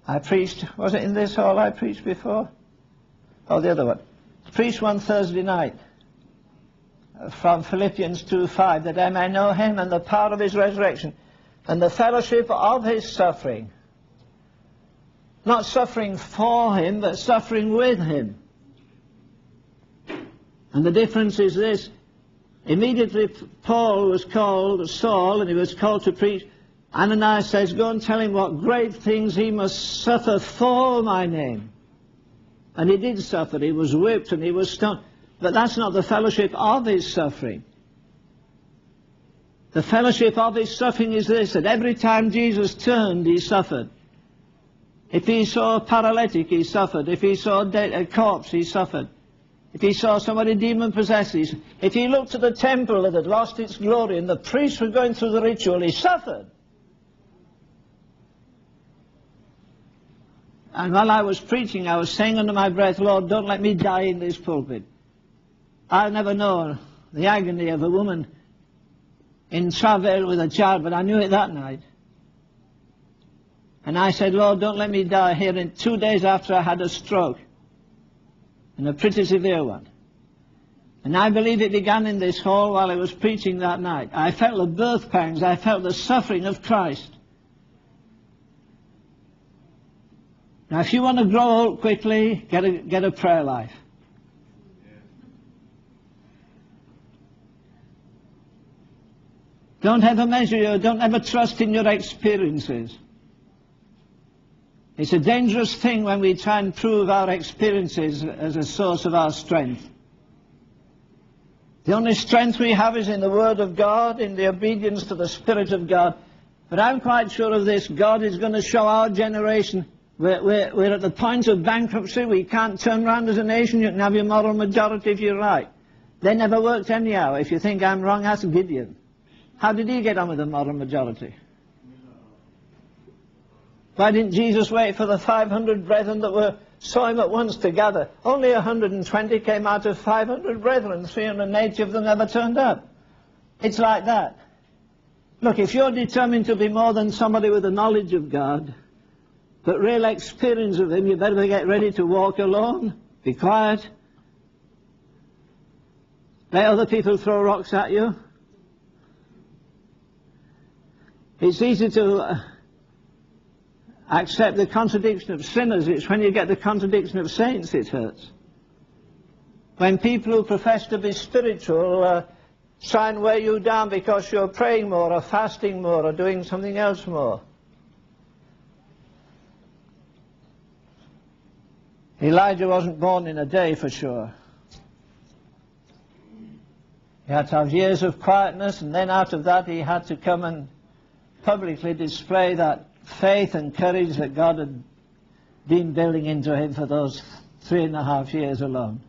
I preached, was it in this hall I preached before? Oh, the other one. Preached one Thursday night from Philippians 2:5, that I may know him and the power of his resurrection and the fellowship of his suffering. Not suffering for him, but suffering with him. And the difference is this. Immediately Paul was called, Saul, and he was called to preach. Ananias says, go and tell him what great things he must suffer for my name. And he did suffer. He was whipped and he was stoned. But that's not the fellowship of his suffering. The fellowship of his suffering is this, that every time Jesus turned, he suffered. If he saw a paralytic, he suffered. If he saw a corpse, he suffered. If he saw somebody demon-possessed, if he looked at the temple that had lost its glory and the priests were going through the ritual, he suffered. And while I was preaching, I was saying under my breath, Lord, don't let me die in this pulpit. I've never known the agony of a woman in travail with a child, but I knew it that night. And I said, Lord, don't let me die here. In 2 days after I had a stroke, and a pretty severe one. And I believe it began in this hall while I was preaching that night. I felt the birth pangs. I felt the suffering of Christ. Now, if you want to grow old quickly, get a prayer life. Don't ever trust in your experiences. It's a dangerous thing when we try and prove our experiences as a source of our strength. The only strength we have is in the Word of God, in the obedience to the Spirit of God. But I'm quite sure of this. God is going to show our generation. We're at the point of bankruptcy. We can't turn around as a nation. You can have your moral majority if you're right. They never worked anyhow. If you think I'm wrong, ask Gideon. How did he get on with the moral majority? Why didn't Jesus wait for the 500 brethren that saw him at once together? Only 120 came out of 500 brethren. 380 of them never turned up. It's like that. Look, if you're determined to be more than somebody with a knowledge of God, but real experience of him, you better get ready to walk alone, be quiet, let other people throw rocks at you. It's easy to accept the contradiction of sinners. It's when you get the contradiction of saints it hurts. When people who profess to be spiritual try and weigh you down because you're praying more or fasting more or doing something else more. Elijah wasn't born in a day for sure. He had to have years of quietness, and then out of that he had to come and publicly display that faith and courage that God had been building into him for those 3.5 years alone.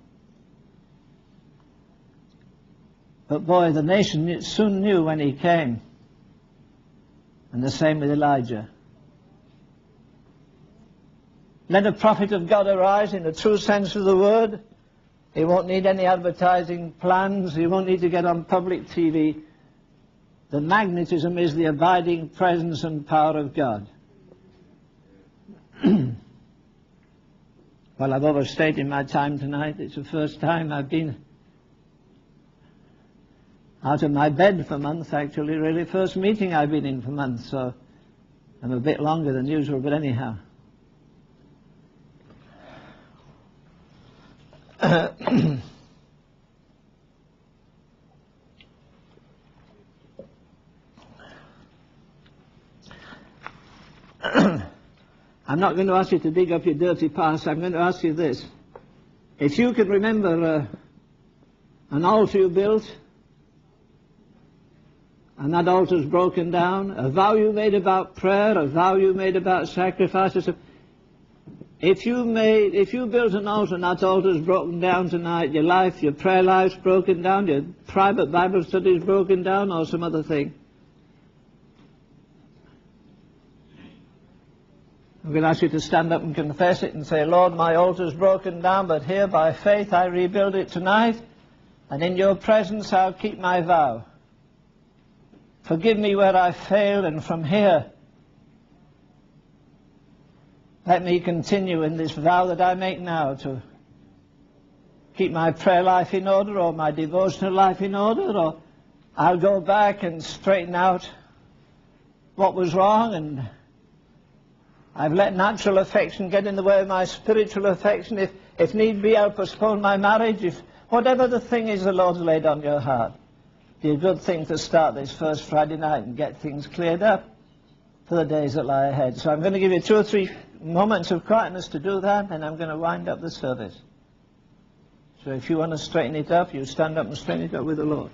But boy, the nation soon knew when he came. And the same with Elijah. Let a prophet of God arise in the true sense of the word. He won't need any advertising plans. He won't need to get on public TV. The magnetism is the abiding presence and power of God. Well, I've overstayed in my time tonight. It's the first time I've been out of my bed for months, actually. Really, first meeting I've been in for months, so I'm a bit longer than usual, but anyhow. I'm not going to ask you to dig up your dirty past. I'm going to ask you this. If you can remember an altar you built, and that altar's broken down, a vow you made about prayer, a vow you made about sacrifices. If you built an altar and that altar's broken down tonight, your prayer life's broken down, your private Bible study's broken down, or some other thing, I'm going to ask you to stand up and confess it and say, Lord, my altar's broken down, but here by faith I rebuild it tonight, and in your presence I'll keep my vow. Forgive me where I failed, and from here let me continue in this vow that I make now to keep my prayer life in order, or my devotional life in order, or I'll go back and straighten out what was wrong, and I've let natural affection get in the way of my spiritual affection. If need be, I'll postpone my marriage. If whatever the thing is the Lord's laid on your heart, it'd be a good thing to start this first Friday night and get things cleared up for the days that lie ahead. So I'm going to give you 2 or 3 moments of quietness to do that, and I'm going to wind up the service. So if you want to straighten it up, you stand up and straighten it up with the Lord.